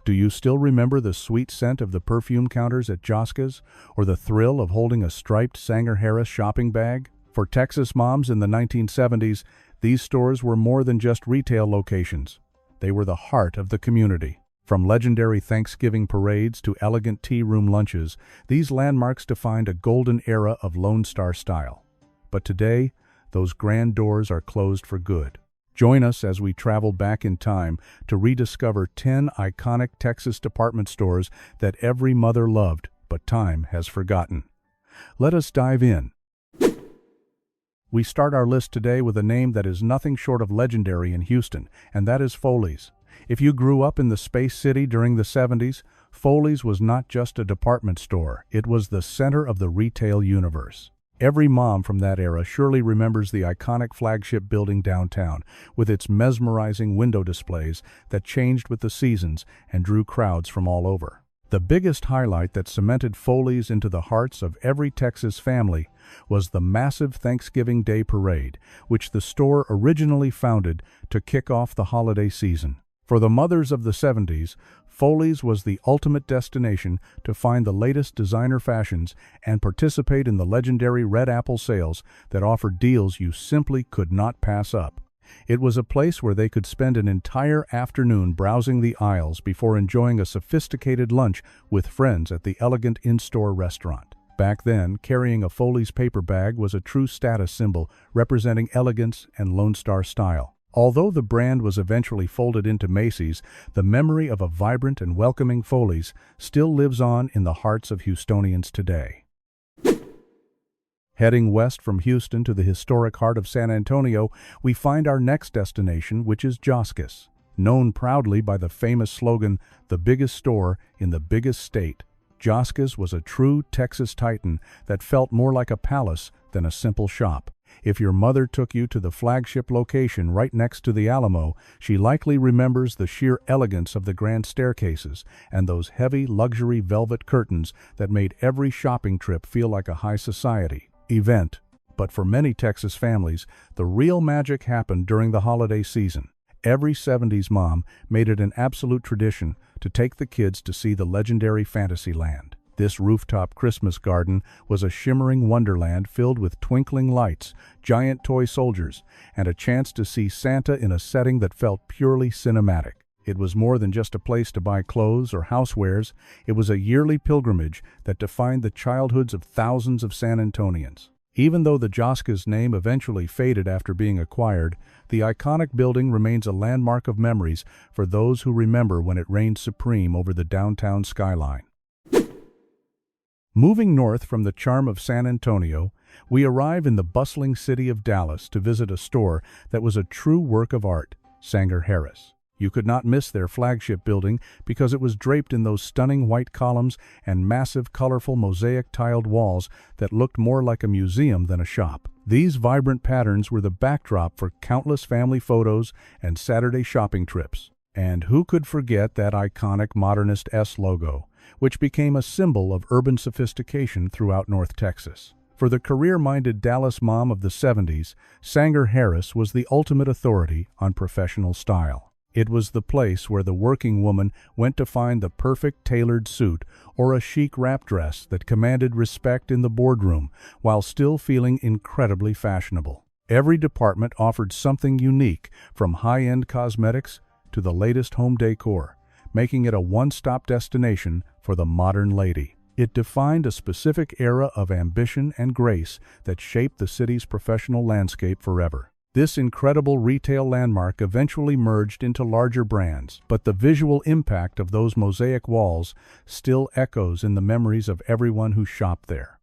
Do you still remember the sweet scent of the perfume counters at Josca's, or the thrill of holding a striped Sanger Harris shopping bag? For Texas moms in the 1970s, these stores were more than just retail locations. They were the heart of the community. From legendary Thanksgiving parades to elegant tea room lunches, these landmarks defined a golden era of Lone Star style. But today, those grand doors are closed for good. Join us as we travel back in time to rediscover 10 iconic Texas department stores that every mother loved, but time has forgotten. Let us dive in. We start our list today with a name that is nothing short of legendary in Houston, and that is Foley's. If you grew up in the Space City during the 70s, Foley's was not just a department store, it was the center of the retail universe. Every mom from that era surely remembers the iconic flagship building downtown, with its mesmerizing window displays that changed with the seasons and drew crowds from all over. The biggest highlight that cemented Foley's into the hearts of every Texas family was the massive Thanksgiving Day Parade, which the store originally founded to kick off the holiday season. For the mothers of the 70s, Foley's was the ultimate destination to find the latest designer fashions and participate in the legendary Red Apple sales that offered deals you simply could not pass up. It was a place where they could spend an entire afternoon browsing the aisles before enjoying a sophisticated lunch with friends at the elegant in-store restaurant. Back then, carrying a Foley's paper bag was a true status symbol representing elegance and Lone Star style. Although the brand was eventually folded into Macy's, the memory of a vibrant and welcoming Foley's still lives on in the hearts of Houstonians today. Heading west from Houston to the historic heart of San Antonio, we find our next destination, which is Josca's. Known proudly by the famous slogan, "The biggest store in the biggest state," Josca's was a true Texas titan that felt more like a palace than a simple shop. If your mother took you to the flagship location right next to the Alamo, she likely remembers the sheer elegance of the grand staircases and those heavy luxury velvet curtains that made every shopping trip feel like a high society event. But for many Texas families, the real magic happened during the holiday season. Every 70s mom made it an absolute tradition to take the kids to see the legendary Fantasyland. This rooftop Christmas garden was a shimmering wonderland filled with twinkling lights, giant toy soldiers, and a chance to see Santa in a setting that felt purely cinematic. It was more than just a place to buy clothes or housewares. It was a yearly pilgrimage that defined the childhoods of thousands of San Antonians. Even though the Josca's name eventually faded after being acquired, the iconic building remains a landmark of memories for those who remember when it reigned supreme over the downtown skyline. Moving north from the charm of San Antonio, we arrive in the bustling city of Dallas to visit a store that was a true work of art, Sanger Harris. You could not miss their flagship building because it was draped in those stunning white columns and massive colorful mosaic-tiled walls that looked more like a museum than a shop. These vibrant patterns were the backdrop for countless family photos and Saturday shopping trips. And who could forget that iconic modernist S logo, which became a symbol of urban sophistication throughout North Texas. For the career-minded Dallas mom of the 70s, Sanger Harris was the ultimate authority on professional style. It was the place where the working woman went to find the perfect tailored suit or a chic wrap dress that commanded respect in the boardroom while still feeling incredibly fashionable. Every department offered something unique, from high-end cosmetics to the latest home decor, making it a one-stop destination for the modern lady. It defined a specific era of ambition and grace that shaped the city's professional landscape forever. This incredible retail landmark eventually merged into larger brands, but the visual impact of those mosaic walls still echoes in the memories of everyone who shopped there.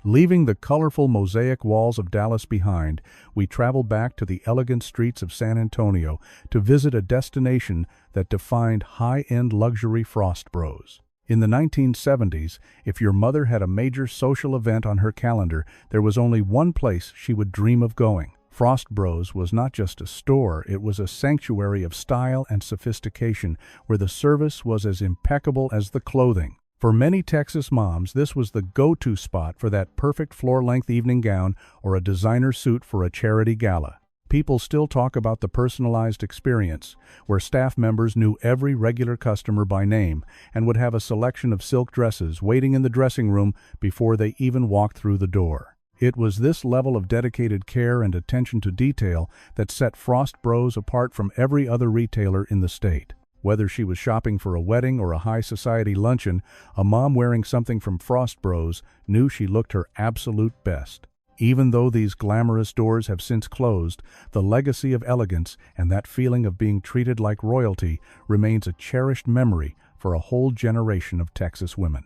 Leaving the colorful mosaic walls of Dallas behind, we travel back to the elegant streets of San Antonio to visit a destination that defined high-end luxury Frost Bros. In the 1970s, if your mother had a major social event on her calendar, there was only one place she would dream of going. Frost Bros was not just a store, it was a sanctuary of style and sophistication, where the service was as impeccable as the clothing. For many Texas moms, this was the go-to spot for that perfect floor-length evening gown or a designer suit for a charity gala. People still talk about the personalized experience, where staff members knew every regular customer by name and would have a selection of silk dresses waiting in the dressing room before they even walked through the door. It was this level of dedicated care and attention to detail that set Frost Bros apart from every other retailer in the state. Whether she was shopping for a wedding or a high society luncheon, a mom wearing something from Frost Bros knew she looked her absolute best. Even though these glamorous doors have since closed, the legacy of elegance and that feeling of being treated like royalty remains a cherished memory for a whole generation of Texas women.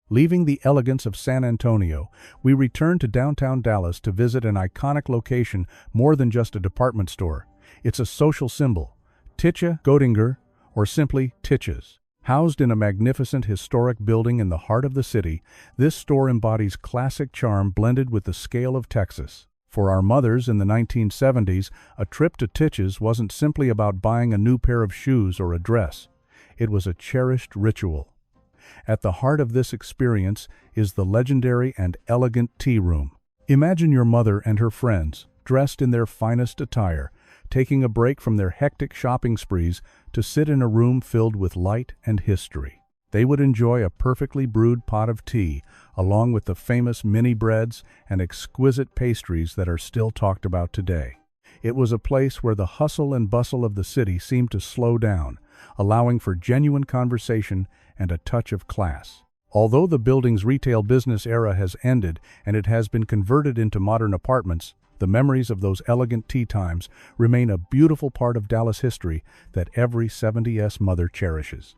Leaving the elegance of San Antonio, we return to downtown Dallas to visit an iconic location more than just a department store. It's a social symbol, Titcha Goetinger, or simply Titcha's. Housed in a magnificent historic building in the heart of the city, this store embodies classic charm blended with the scale of Texas. For our mothers in the 1970s, a trip to Titcha's wasn't simply about buying a new pair of shoes or a dress. It was a cherished ritual. At the heart of this experience is the legendary and elegant tea room. Imagine your mother and her friends, dressed in their finest attire, taking a break from their hectic shopping sprees to sit in a room filled with light and history. They would enjoy a perfectly brewed pot of tea, along with the famous mini breads and exquisite pastries that are still talked about today. It was a place where the hustle and bustle of the city seemed to slow down, allowing for genuine conversation and a touch of class. Although the building's retail business era has ended and it has been converted into modern apartments, the memories of those elegant tea times remain a beautiful part of Dallas history that every 70s mother cherishes.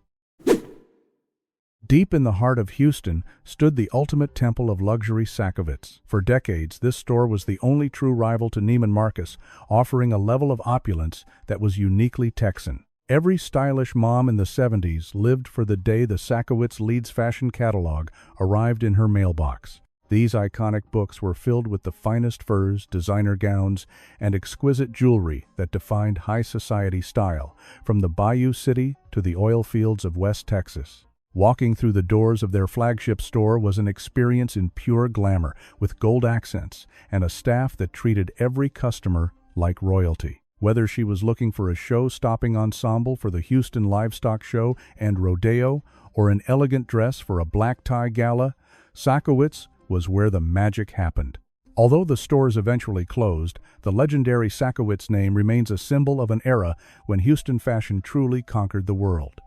Deep in the heart of Houston stood the ultimate temple of luxury, Sakowitz. For decades, this store was the only true rival to Neiman Marcus, offering a level of opulence that was uniquely Texan. Every stylish mom in the 70s lived for the day the Sakowitz Leeds fashion catalog arrived in her mailbox. These iconic books were filled with the finest furs, designer gowns, and exquisite jewelry that defined high society style, from the Bayou City to the oil fields of West Texas. Walking through the doors of their flagship store was an experience in pure glamour, with gold accents and a staff that treated every customer like royalty. Whether she was looking for a show-stopping ensemble for the Houston Livestock Show and Rodeo, or an elegant dress for a black tie gala, Sakowitz was where the magic happened. Although the stores eventually closed, the legendary Sakowitz name remains a symbol of an era when Houston fashion truly conquered the world.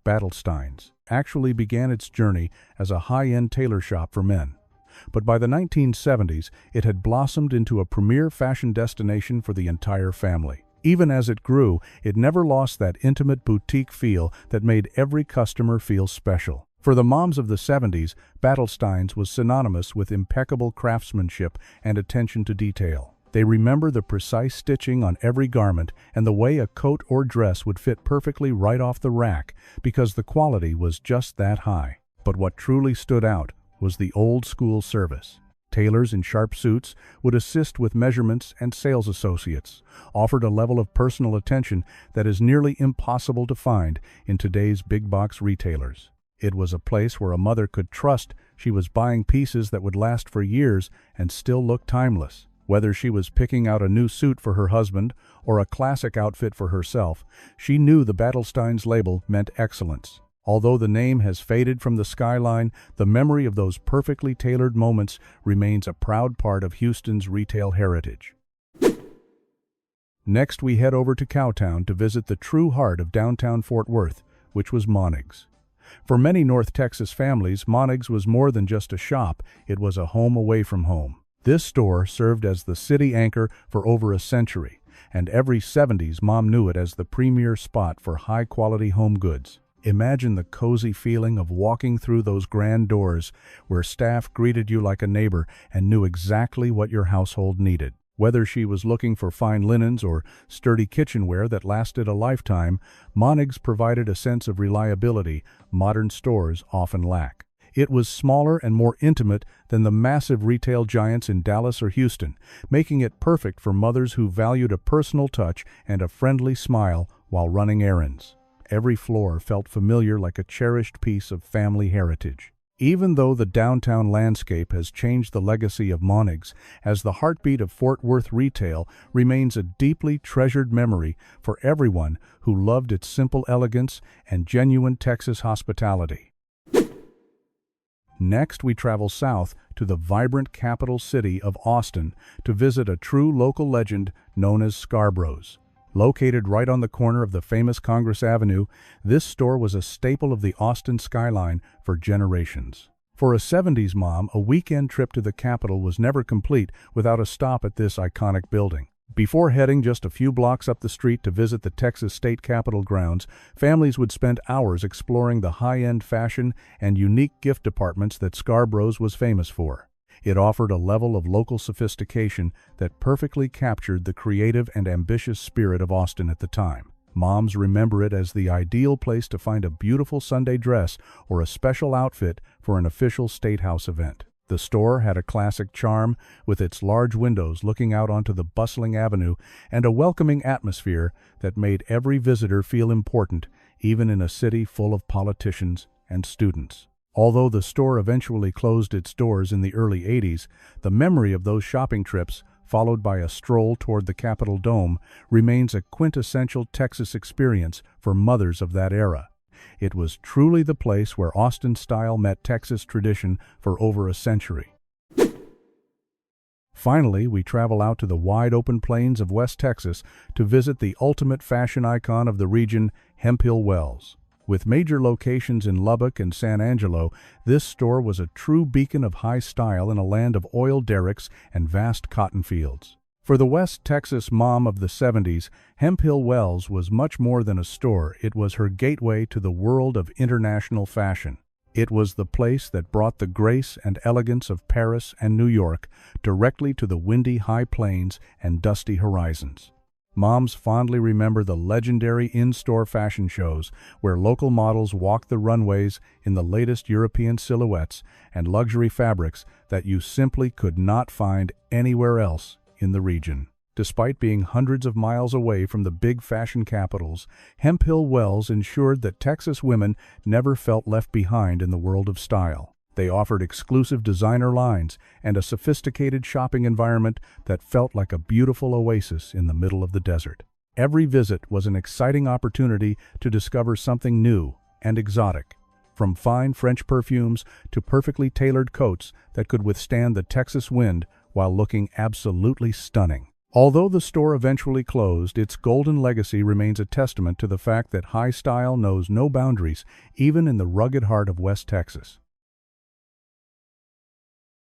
Battlestein's actually began its journey as a high-end tailor shop for men. But by the 1970s, it had blossomed into a premier fashion destination for the entire family. Even as it grew, it never lost that intimate boutique feel that made every customer feel special. For the moms of the 70s, Battlestein's was synonymous with impeccable craftsmanship and attention to detail. They remember the precise stitching on every garment and the way a coat or dress would fit perfectly right off the rack because the quality was just that high. But what truly stood out was the old-school service. Tailors in sharp suits would assist with measurements, and sales associates offered a level of personal attention that is nearly impossible to find in today's big-box retailers. It was a place where a mother could trust she was buying pieces that would last for years and still look timeless. Whether she was picking out a new suit for her husband or a classic outfit for herself, she knew the Battlestein's label meant excellence. Although the name has faded from the skyline, the memory of those perfectly tailored moments remains a proud part of Houston's retail heritage. Next, we head over to Cowtown to visit the true heart of downtown Fort Worth, which was Monig's. For many North Texas families, Monig's was more than just a shop, it was a home away from home. This store served as the city anchor for over a century, and every 70s mom knew it as the premier spot for high-quality home goods. Imagine the cozy feeling of walking through those grand doors where staff greeted you like a neighbor and knew exactly what your household needed. Whether she was looking for fine linens or sturdy kitchenware that lasted a lifetime, Monig's provided a sense of reliability modern stores often lack. It was smaller and more intimate than the massive retail giants in Dallas or Houston, making it perfect for mothers who valued a personal touch and a friendly smile while running errands. Every floor felt familiar, like a cherished piece of family heritage. Even though the downtown landscape has changed, the legacy of Monig's as the heartbeat of Fort Worth retail remains a deeply treasured memory for everyone who loved its simple elegance and genuine Texas hospitality. Next, we travel south to the vibrant capital city of Austin to visit a true local legend known as Scarborough's. Located right on the corner of the famous Congress Avenue, this store was a staple of the Austin skyline for generations. For a 70s mom, a weekend trip to the capital was never complete without a stop at this iconic building. Before heading just a few blocks up the street to visit the Texas State Capitol grounds, families would spend hours exploring the high-end fashion and unique gift departments that Scarborough's was famous for. It offered a level of local sophistication that perfectly captured the creative and ambitious spirit of Austin at the time. Moms remember it as the ideal place to find a beautiful Sunday dress or a special outfit for an official State House event. The store had a classic charm, with its large windows looking out onto the bustling avenue and a welcoming atmosphere that made every visitor feel important, even in a city full of politicians and students. Although the store eventually closed its doors in the early 80s, the memory of those shopping trips, followed by a stroll toward the Capitol Dome, remains a quintessential Texas experience for mothers of that era. It was truly the place where Austin style met Texas tradition for over a century. Finally, we travel out to the wide-open plains of West Texas to visit the ultimate fashion icon of the region, Hemphill Wells. With major locations in Lubbock and San Angelo, this store was a true beacon of high style in a land of oil derricks and vast cotton fields. For the West Texas mom of the 70s, Hemphill Wells was much more than a store. It was her gateway to the world of international fashion. It was the place that brought the grace and elegance of Paris and New York directly to the windy high plains and dusty horizons. Moms fondly remember the legendary in-store fashion shows where local models walked the runways in the latest European silhouettes and luxury fabrics that you simply could not find anywhere else in the region. Despite being hundreds of miles away from the big fashion capitals, Hemphill Wells ensured that Texas women never felt left behind in the world of style. They offered exclusive designer lines and a sophisticated shopping environment that felt like a beautiful oasis in the middle of the desert. Every visit was an exciting opportunity to discover something new and exotic, from fine French perfumes to perfectly tailored coats that could withstand the Texas wind while looking absolutely stunning. Although the store eventually closed, its golden legacy remains a testament to the fact that high style knows no boundaries, even in the rugged heart of West Texas.